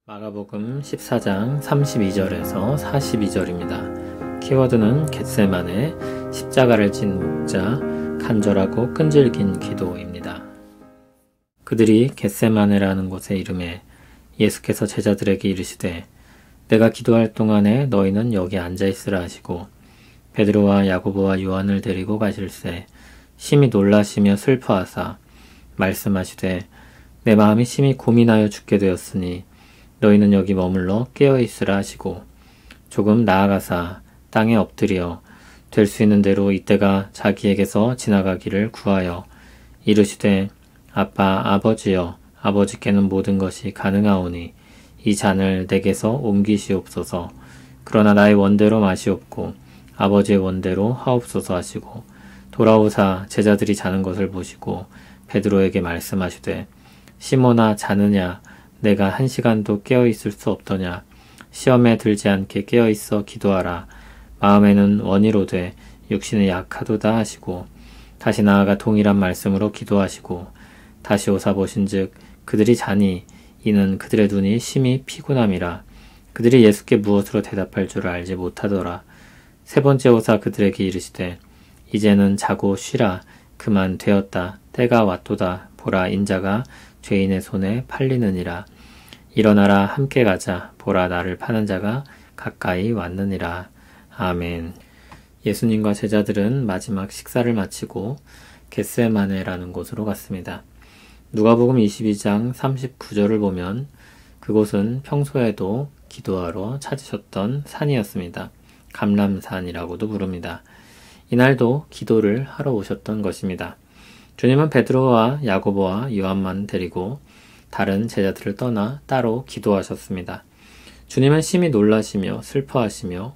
마가복음 14장 32절에서 42절입니다. 키워드는 겟세마네, 십자가를 진 목자, 간절하고 끈질긴 기도입니다. 그들이 겟세마네라는 곳에 이르매 예수께서 제자들에게 이르시되 내가 기도할 동안에 너희는 여기 앉아있으라 하시고 베드로와 야고보와 요한을 데리고 가실새 심히 놀라시며 슬퍼하사 말씀하시되 내 마음이 심히 고민하여 죽게 되었으니 너희는 여기 머물러 깨어있으라 하시고 조금 나아가사 땅에 엎드려 될 수 있는 대로 이때가 자기에게서 지나가기를 구하여 이르시되 아버지여 아버지께는 모든 것이 가능하오니 이 잔을 내게서 옮기시옵소서. 그러나 나의 원대로 마시옵고 아버지의 원대로 하옵소서 하시고 돌아오사 제자들이 자는 것을 보시고 베드로에게 말씀하시되 시몬아 자느냐 내가 1시간도 깨어있을 수 없더냐. 시험에 들지 않게 깨어있어 기도하라. 마음에는 원이로되 육신은 약하도다 하시고 다시 나아가 동일한 말씀으로 기도하시고 다시 오사 보신즉 그들이 자니 이는 그들의 눈이 심히 피곤함이라. 그들이 예수께 무엇으로 대답할 줄 알지 못하더라. 세 번째 오사 그들에게 이르시되 이제는 자고 쉬라. 그만 되었다. 때가 왔도다. 보라 인자가 죄인의 손에 팔리느니라. 일어나라 함께 가자. 보라 나를 파는 자가 가까이 왔느니라. 아멘. 예수님과 제자들은 마지막 식사를 마치고 겟세마네라는 곳으로 갔습니다. 누가복음 22장 39절을 보면 그곳은 평소에도 기도하러 찾으셨던 산이었습니다. 감람산이라고도 부릅니다. 이날도 기도를 하러 오셨던 것입니다. 주님은 베드로와 야고보와 요한만 데리고 다른 제자들을 떠나 따로 기도하셨습니다. 주님은 심히 놀라시며 슬퍼하시며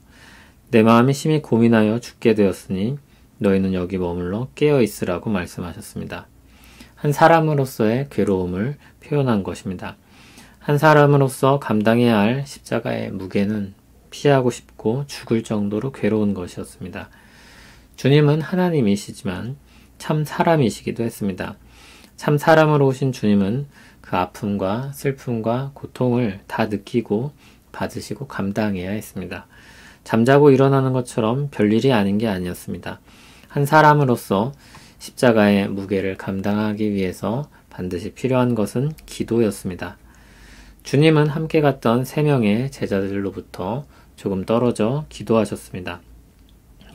내 마음이 심히 고민하여 죽게 되었으니 너희는 여기 머물러 깨어있으라고 말씀하셨습니다. 한 사람으로서의 괴로움을 표현한 것입니다. 한 사람으로서 감당해야 할 십자가의 무게는 피하고 싶고 죽을 정도로 괴로운 것이었습니다. 주님은 하나님이시지만 참 사람이시기도 했습니다. 참 사람으로 오신 주님은 그 아픔과 슬픔과 고통을 다 느끼고 받으시고 감당해야 했습니다. 잠자고 일어나는 것처럼 별일이 아닌 게 아니었습니다. 한 사람으로서 십자가의 무게를 감당하기 위해서 반드시 필요한 것은 기도였습니다. 주님은 함께 갔던 3명의 제자들로부터 조금 떨어져 기도하셨습니다.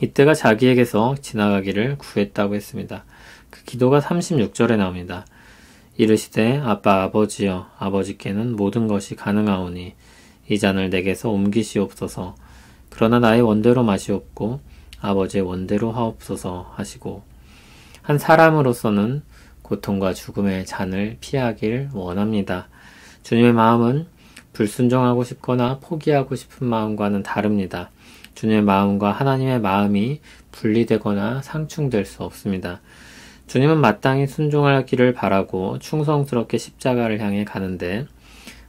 이때가 자기에게서 지나가기를 구했다고 했습니다. 그 기도가 36절에 나옵니다. 이르시되 아버지여 아버지께는 모든 것이 가능하오니 이 잔을 내게서 옮기시옵소서. 그러나 나의 원대로 마시옵고 아버지의 원대로 하옵소서 하시고 한 사람으로서는 고통과 죽음의 잔을 피하길 원합니다. 주님의 마음은 불순종하고 싶거나 포기하고 싶은 마음과는 다릅니다. 주님의 마음과 하나님의 마음이 분리되거나 상충될 수 없습니다. 주님은 마땅히 순종하기를 바라고 충성스럽게 십자가를 향해 가는데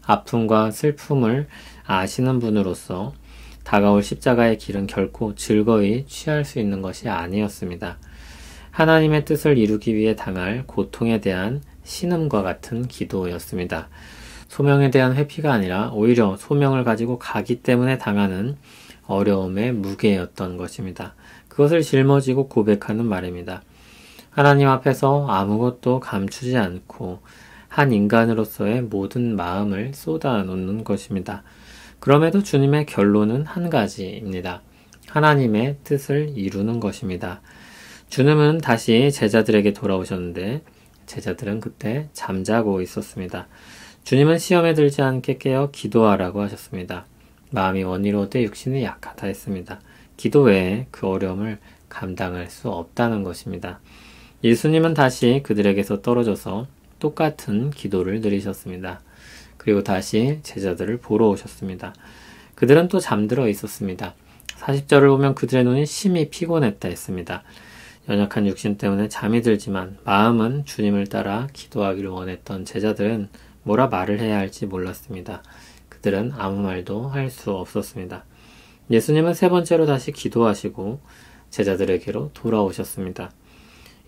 아픔과 슬픔을 아시는 분으로서 다가올 십자가의 길은 결코 즐거이 취할 수 있는 것이 아니었습니다. 하나님의 뜻을 이루기 위해 당할 고통에 대한 신음과 같은 기도였습니다. 소명에 대한 회피가 아니라 오히려 소명을 가지고 가기 때문에 당하는 어려움의 무게였던 것입니다. 그것을 짊어지고 고백하는 말입니다. 하나님 앞에서 아무것도 감추지 않고 한 인간으로서의 모든 마음을 쏟아놓는 것입니다. 그럼에도 주님의 결론은 한 가지입니다. 하나님의 뜻을 이루는 것입니다. 주님은 다시 제자들에게 돌아오셨는데 제자들은 그때 잠자고 있었습니다. 주님은 시험에 들지 않게 깨어 기도하라고 하셨습니다. 마음이 원이로되 육신이 약하다 했습니다. 기도 외에 그 어려움을 감당할 수 없다는 것입니다. 예수님은 다시 그들에게서 떨어져서 똑같은 기도를 드리셨습니다. 그리고 다시 제자들을 보러 오셨습니다. 그들은 또 잠들어 있었습니다. 40절을 보면 그들의 눈이 심히 피곤했다 했습니다. 연약한 육신 때문에 잠이 들지만 마음은 주님을 따라 기도하기를 원했던 제자들은 뭐라 말을 해야 할지 몰랐습니다. 그들은 아무 말도 할 수 없었습니다. 예수님은 3번째로 다시 기도하시고 제자들에게로 돌아오셨습니다.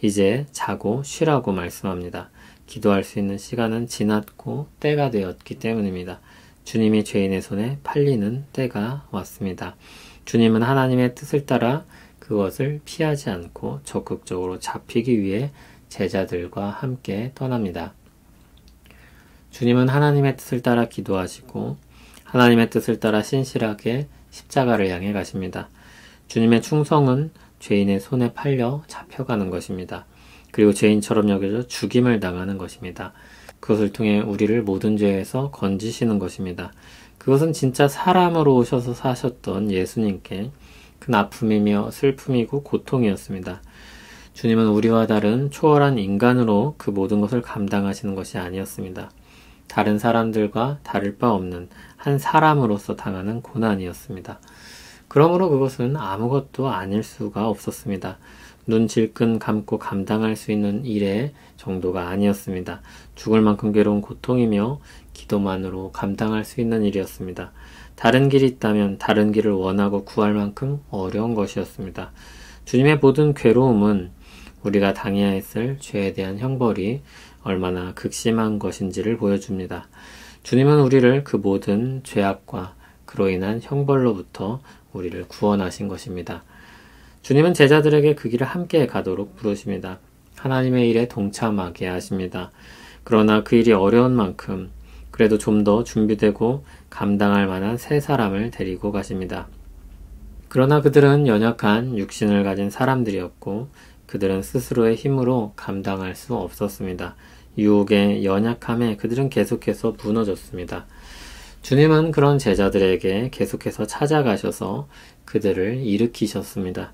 이제 자고 쉬라고 말씀합니다. 기도할 수 있는 시간은 지났고 때가 되었기 때문입니다. 주님이 죄인의 손에 팔리는 때가 왔습니다. 주님은 하나님의 뜻을 따라 그것을 피하지 않고 적극적으로 잡히기 위해 제자들과 함께 떠납니다. 주님은 하나님의 뜻을 따라 기도하시고 하나님의 뜻을 따라 신실하게 십자가를 향해 가십니다. 주님의 충성은 죄인의 손에 팔려 잡혀가는 것입니다. 그리고 죄인처럼 여겨져 죽임을 당하는 것입니다. 그것을 통해 우리를 모든 죄에서 건지시는 것입니다. 그것은 진짜 사람으로 오셔서 사셨던 예수님께 큰 아픔이며 슬픔이고 고통이었습니다. 주님은 우리와 다른 초월한 인간으로 그 모든 것을 감당하시는 것이 아니었습니다. 다른 사람들과 다를 바 없는 한 사람으로서 당하는 고난이었습니다. 그러므로 그것은 아무것도 아닐 수가 없었습니다. 눈 질끈 감고 감당할 수 있는 일의 정도가 아니었습니다. 죽을 만큼 괴로운 고통이며 기도만으로 감당할 수 있는 일이었습니다. 다른 길이 있다면 다른 길을 원하고 구할 만큼 어려운 것이었습니다. 주님의 모든 괴로움은 우리가 당해야 했을 죄에 대한 형벌이 얼마나 극심한 것인지를 보여줍니다. 주님은 우리를 그 모든 죄악과 그로 인한 형벌로부터 우리를 구원하신 것입니다. 주님은 제자들에게 그 길을 함께 가도록 부르십니다. 하나님의 일에 동참하게 하십니다. 그러나 그 일이 어려운 만큼 그래도 좀 더 준비되고 감당할 만한 세 사람을 데리고 가십니다. 그러나 그들은 연약한 육신을 가진 사람들이었고 그들은 스스로의 힘으로 감당할 수 없었습니다. 유혹의 연약함에 그들은 계속해서 무너졌습니다. 주님은 그런 제자들에게 계속해서 찾아가셔서 그들을 일으키셨습니다.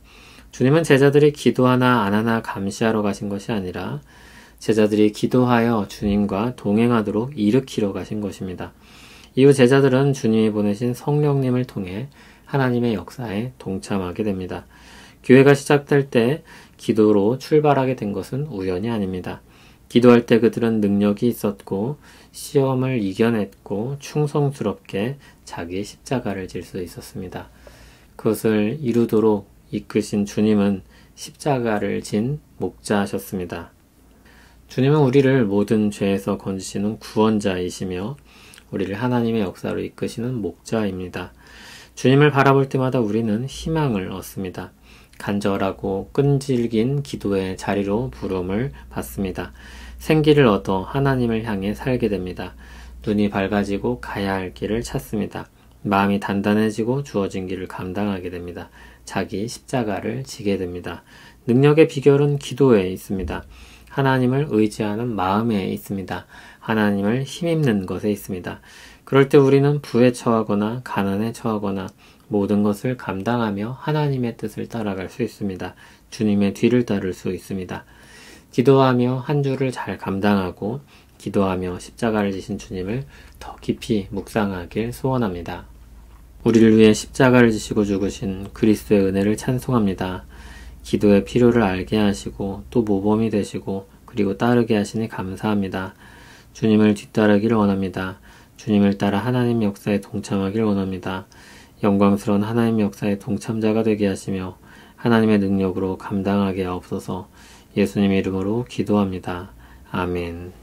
주님은 제자들이 기도하나 안 하나 감시하러 가신 것이 아니라 제자들이 기도하여 주님과 동행하도록 일으키러 가신 것입니다. 이후 제자들은 주님이 보내신 성령님을 통해 하나님의 역사에 동참하게 됩니다. 교회가 시작될 때 기도로 출발하게 된 것은 우연이 아닙니다. 기도할 때 그들은 능력이 있었고 시험을 이겨냈고 충성스럽게 자기 십자가를 질 수 있었습니다. 그것을 이루도록 이끄신 주님은 십자가를 진 목자하셨습니다. 주님은 우리를 모든 죄에서 건지시는 구원자이시며 우리를 하나님의 역사로 이끄시는 목자입니다. 주님을 바라볼 때마다 우리는 희망을 얻습니다. 간절하고 끈질긴 기도의 자리로 부름을 받습니다. 생기를 얻어 하나님을 향해 살게 됩니다. 눈이 밝아지고 가야 할 길을 찾습니다. 마음이 단단해지고 주어진 길을 감당하게 됩니다. 자기 십자가를 지게 됩니다. 능력의 비결은 기도에 있습니다. 하나님을 의지하는 마음에 있습니다. 하나님을 힘입는 것에 있습니다. 그럴 때 우리는 부에 처하거나 가난에 처하거나 모든 것을 감당하며 하나님의 뜻을 따라갈 수 있습니다. 주님의 뒤를 따를 수 있습니다. 기도하며 한 주를 잘 감당하고 기도하며 십자가를 지신 주님을 더 깊이 묵상하길 소원합니다. 우리를 위해 십자가를 지시고 죽으신 그리스도의 은혜를 찬송합니다. 기도의 필요를 알게 하시고 또 모범이 되시고 그리고 따르게 하시니 감사합니다. 주님을 뒤따르기를 원합니다. 주님을 따라 하나님 역사에 동참하길 원합니다. 영광스러운 하나님 역사의 동참자가 되게 하시며 하나님의 능력으로 감당하게 하옵소서. 예수님 이름으로 기도합니다. 아멘.